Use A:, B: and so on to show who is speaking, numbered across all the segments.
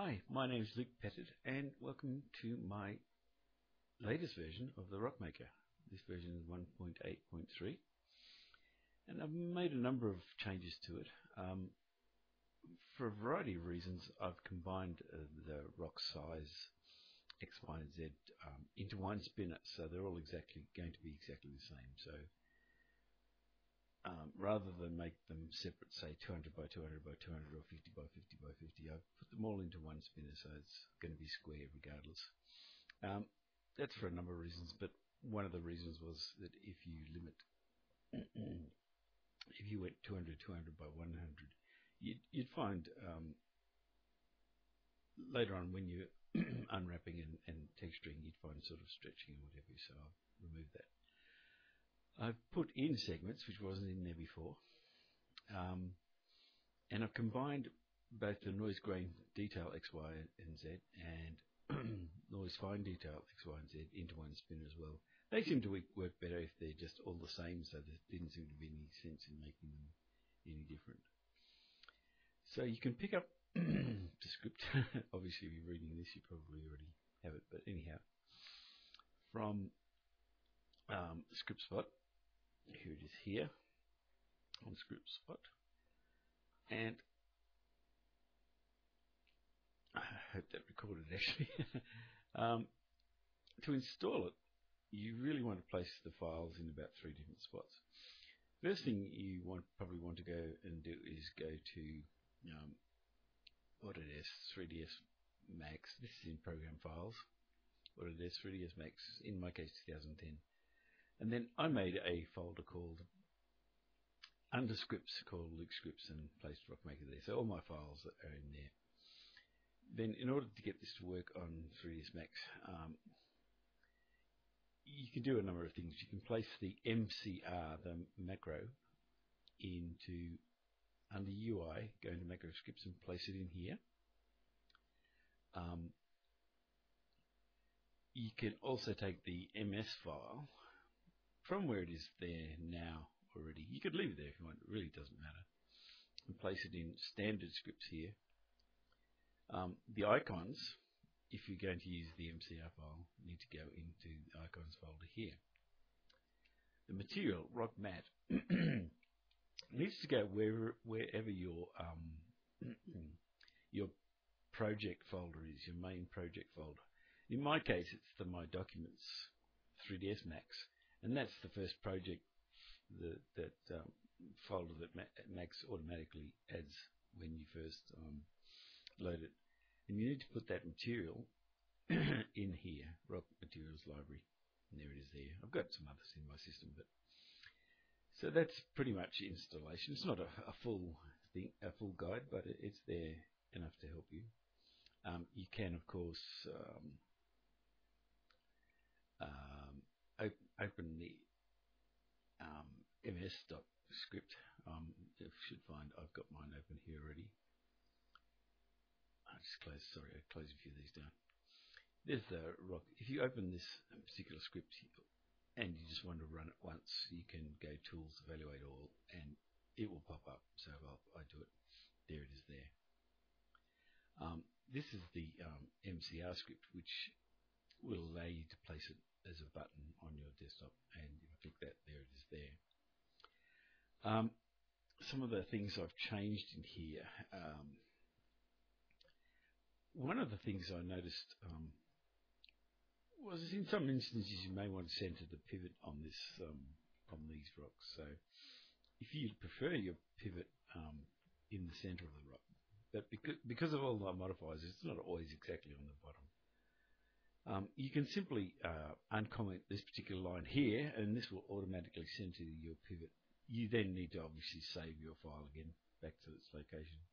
A: Hi, my name is Luke Pettit and welcome to my latest version of the Rock Maker. This version is 1.8.3 and I've made a number of changes to it. For a variety of reasons I've combined the rock size X, Y and Z into one spinner, so they're all going to be exactly the same. So rather than make them separate, say 200 by 200 by 200 or 50 by 50 by 50, I've put them all into one spinner, so it's going to be square regardless. That's for a number of reasons, but one of the reasons was that if you limit, if you went 200 by 100, you'd find later on when you're unwrapping and texturing, you'd find sort of stretching or whatever, so I've removed that. I've put in segments, which wasn't in there before, and I've combined both the noise grain detail X, Y, and Z and noise fine detail X, Y, and Z into one spinner as well. They seem to work better if they're just all the same, so there didn't seem to be any sense in making them any different. So you can pick up the script. Obviously, if you're reading this, you probably already have it, but anyhow, from Script Spot. Here it is here on Script Spot, and I hope that recorded actually. To install it, you really want to place the files in about 3 different spots. First thing you probably want to go and do is go to Autodesk 3ds Max. This is in Program Files. Autodesk 3ds Max, in my case 2010. And then I made a folder called under scripts called Luke Scripts and placed Rock Maker there. So all my files are in there. Then in order to get this to work on 3ds Max, you can do a number of things. You can place the MCR, the macro, into under UI, go into macro scripts and place it in here. You can also take the MS file from where it is there now already. You could leave it there if you want, it really doesn't matter. And place it in standard scripts here. The icons, if you're going to use the MCR file, need to go into the icons folder here. The material, rock mat, needs to go wherever your your project folder is, your main project folder. In my case, it's the My Documents 3ds Max, and that's the first project that folder that Max automatically adds when you first load it. And you need to put that material in here, Rock Materials Library, and there it is there. I've got some others in my system, but so that's pretty much installation. It's not a full thing, a full guide, but it's there enough to help you. You can, of course, open the ms.script. You should find I've got mine open here already. I just closed. Sorry, I closed a few of these down. There's the rock. If you open this particular script and you just want to run it once, you can go Tools, Evaluate All, and it will pop up. So I do it. There it is there. This is the MCR script, which will allow you to place it as a button on your desktop, and if I click that, there it is there. Some of the things I've changed in here. One of the things I noticed was in some instances you may want to center the pivot on this on these rocks. So if you prefer your pivot in the center of the rock, but because of all the modifiers, it's not always exactly on the bottom. You can simply uncomment this particular line here, and this will automatically center your pivot. You then need to obviously save your file again back to its location.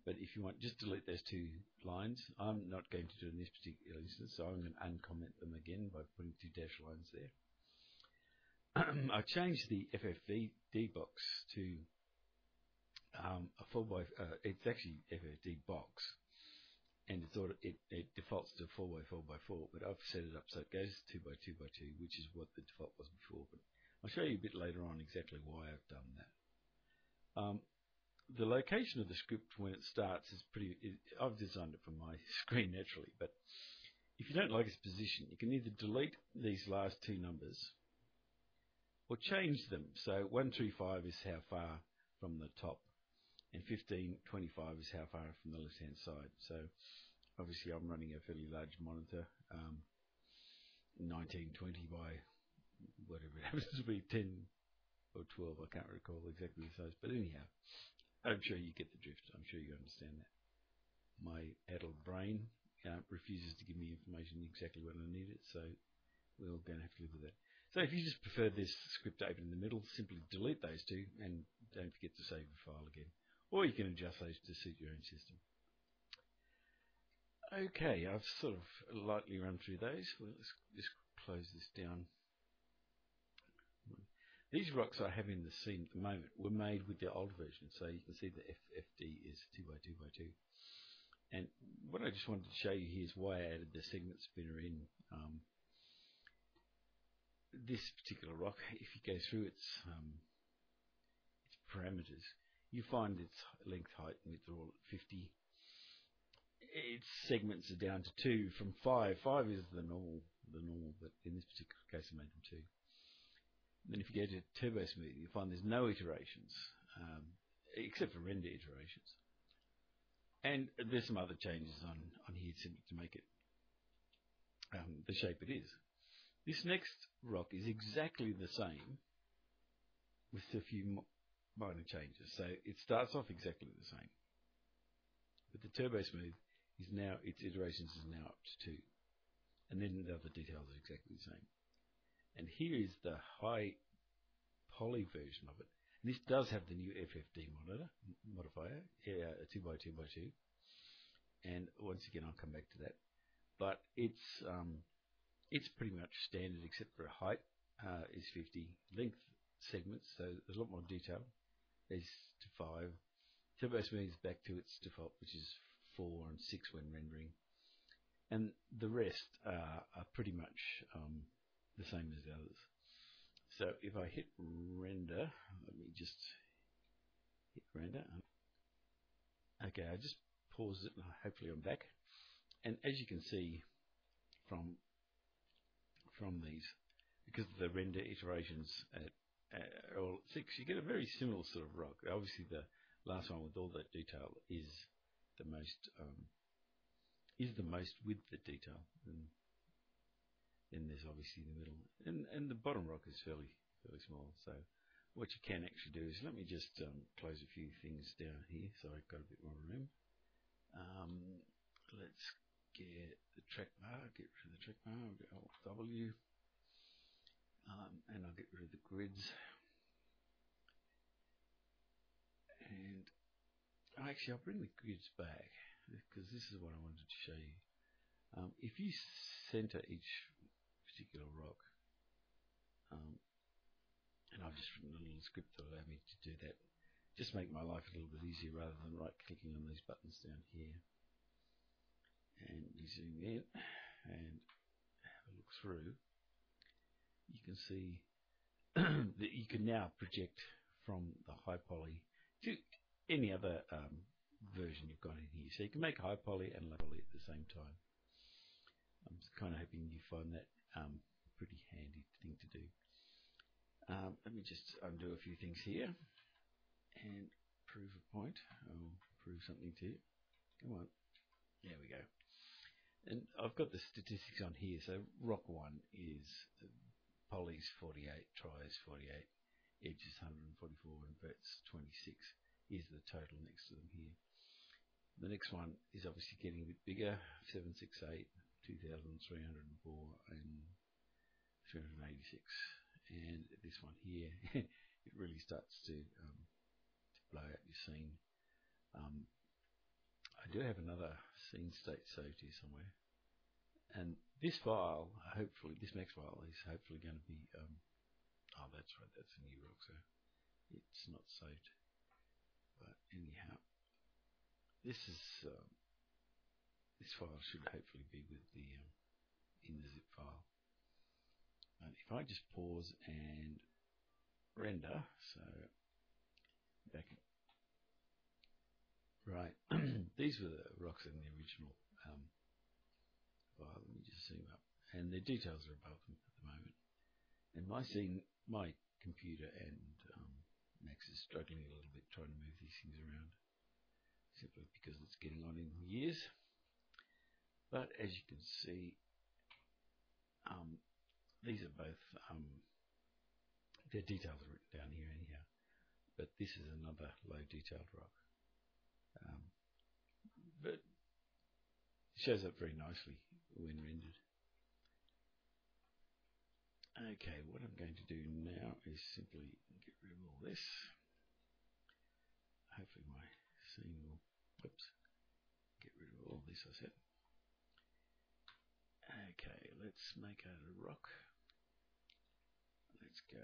A: But if you want, just delete those 2 lines. I'm not going to do it in this particular instance, so I'm going to uncomment them again by putting 2 dash lines there. I changed the FFD box to a 4x. It's actually FFD box, and it defaults to 4x4x4. But I've set it up so it goes 2x2x2, which is what the default was before. But I'll show you a bit later on exactly why I've done that. the location of the script when it starts is I've designed it for my screen naturally, but if you don't like its position, you can either delete these last two numbers or change them. So 135 is how far from the top, and 1525 is how far from the left-hand side. So obviously I'm running a fairly large monitor, 1920 by whatever it happens to be, 10 or 12, I can't recall exactly the size. But anyhow, I'm sure you get the drift. I'm sure you understand that. My adult brain refuses to give me information exactly when I need it, so we're all going to have to live with that. So if you just prefer this script to open in the middle, simply delete those two and don't forget to save the file again. Or you can adjust those to suit your own system. Okay, I've sort of lightly run through those. Well, let's just close this down. These rocks I have in the scene at the moment were made with the old version, so you can see the FFD is 2x2x2. And what I just wanted to show you here is why I added the segment spinner in this particular rock. If you go through its parameters, you find its length, height, and width are all at 50. Its segments are down to 2 from 5. 5 is the normal, but in this particular case I made them 2. Then if you go to Turbo Smooth, you find there's no iterations, except for render iterations. And there's some other changes on here simply to make it the shape it is. This next rock is exactly the same with a few minor changes. So it starts off exactly the same. But the Turbo Smooth is now, its iterations is now up to 2. And then the other details are exactly the same. And here is the high poly version of it. And this does have the new FFD modifier, 2x2x2. And once again, I'll come back to that. But it's pretty much standard, except for height is 50, length segments, so there's a lot more detail. Is to 5. Turbo Smooth is back to its default, which is 4 and 6 when rendering. And the rest are pretty much the same as the others. So if I hit render, let me just hit render. Okay, I just pause it and hopefully I'm back. And as you can see from these, because of the render iterations at all 6, you get a very similar sort of rock. Obviously the last one with all that detail is the most with the detail. And then there's obviously the middle, and the bottom rock is fairly small. So what you can actually do is, let me just close a few things down here so I've got a bit more room. Let's get the track bar, get rid of the track bar, I'll get Alt W, and I'll get rid of the grids. And actually I'll bring the grids back, because this is what I wanted to show you. If you center each particular rock, and I've just written a little script that will allow me to do that, just make my life a little bit easier rather than right clicking on these buttons down here. And you zoom in and have a look through, you can see that you can now project from the high poly to any other version you've got in here. So you can make high poly and low poly at the same time. I'm kind of hoping you find that pretty handy thing to do. Let me just undo a few things here and prove a point. I'll prove something to you. Come on. There we go. And I've got the statistics on here. So rock 1 is polys 48, tris 48, edges 144, and verts 26. Here's the total next to them here. The next one is obviously getting a bit bigger, 768, 2,304, and 386. And this one here, it really starts to blow out your scene. I do have another scene state saved here somewhere. And this file, hopefully, this next file is hopefully going to be, oh, that's right, that's a new rock, so it's not saved. But anyhow, this file should hopefully be with the in the zip file. And if I just pause and render, so back these were the rocks in the original file. Let me just zoom up, and the details are above them at the moment. And my computer and Max is struggling a little bit trying to move these things around, simply because it's getting on in years. But as you can see, these are both, their details are written down here anyhow, but this is another low detailed rock. But it shows up very nicely when rendered. Okay, what I'm going to do now is simply get rid of all this. Hopefully my scene will, whoops, get rid of all this I said. Okay, let's make it a rock. Let's go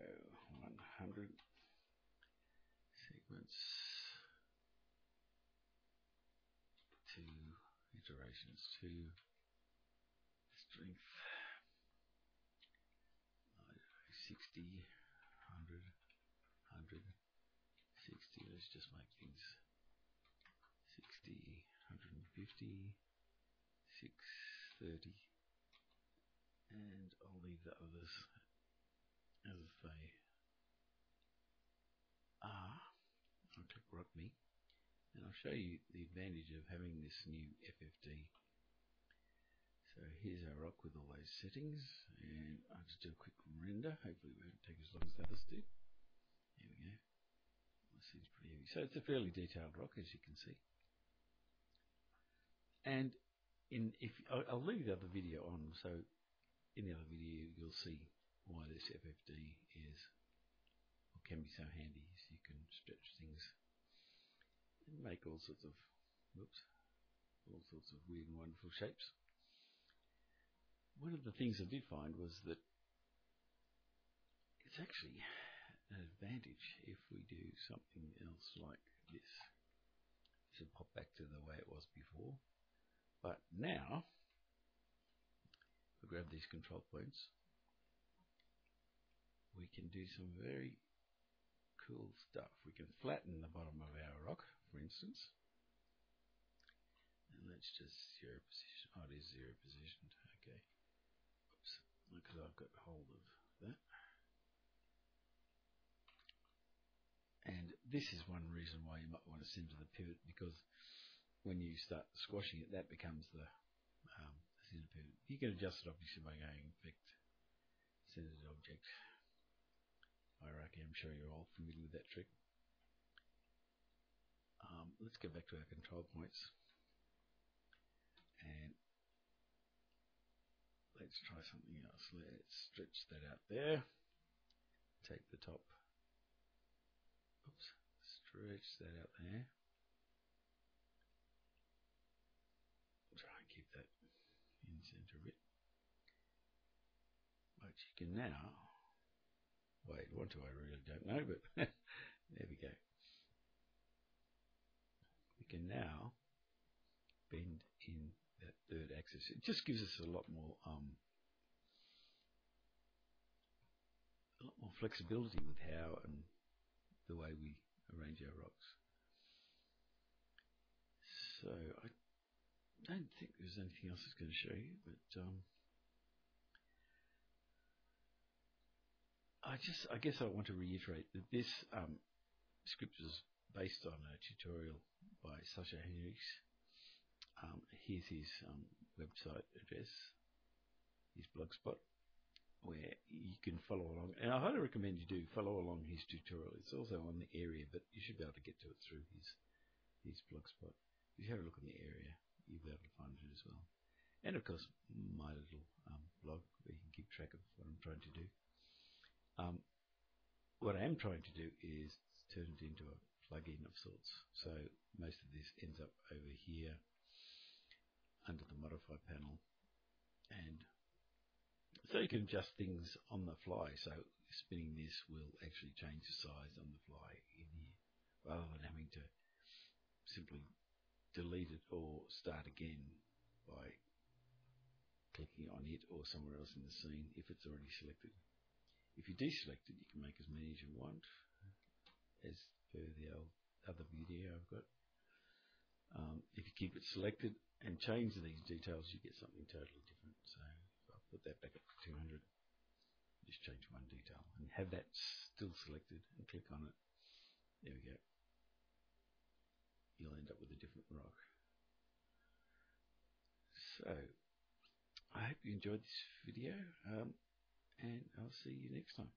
A: 100 segments, 2 iterations, 2 strength, 60, 100, 100, 60. Let's just make things 60, 150, 6, 30, and I'll leave the others as they are. I'll click Rock Me, and I'll show you the advantage of having this new FFD. So here's our rock with all those settings, and I'll just do a quick render. Hopefully it won't take as long as the others do. There we go. This seems pretty heavy. So it's a fairly detailed rock, as you can see. And I'll leave the other video on, so in the other video you'll see why this FFD is, or can be so handy. So you can stretch things and make all sorts of, weird and wonderful shapes. One of the things I did find was that it's actually an advantage if we do something else like this. This will pop back to the way it was before. But now, we grab these control points, we can do some very cool stuff. We can flatten the bottom of our rock, for instance. And let's just zero position. Oh, it is zero positioned. Okay. Oops. Because I've got hold of that. And this is one reason why you might want to center the pivot, because when you start squashing it, that becomes the center pivot. You can adjust it obviously by going Effect, Centered Object, Hierarchy. I'm sure you're all familiar with that trick. Let's go back to our control points, and let's try something else. Let's stretch that out there. Take the top. Oops. Stretch that out there. Try and keep that in center a bit. But you can now, wait, what do I really don't know, but there we go. We can now bend in that third axis. It just gives us a lot more flexibility with how and the way we arrange our rocks. So I don't think there's anything else that's going to show you, but I guess I want to reiterate that this script is based on a tutorial by Sasha Henrichs. Here's his website address, his blogspot, where you can follow along. And I highly recommend you do follow along his tutorial. It's also on the area, but you should be able to get to it through his blogspot. If you have a look in the area, you'll be able to find it as well. And of course, my little blog, where you can keep track of what I'm trying to do. What I am trying to do is turn it into a plugin of sorts. So most of this ends up over here under the modify panel, and so you can adjust things on the fly. So spinning this will actually change the size on the fly in here, rather than having to simply delete it or start again by clicking on it or somewhere else in the scene if it's already selected. If you deselect it, you can make as many as you want, as per the other video I've got. If you keep it selected and change these details, you get something totally different. So I'll put that back up to 200. Just change one detail and have that still selected and click on it. There we go. You'll end up with a different rock. So I hope you enjoyed this video, and I'll see you next time.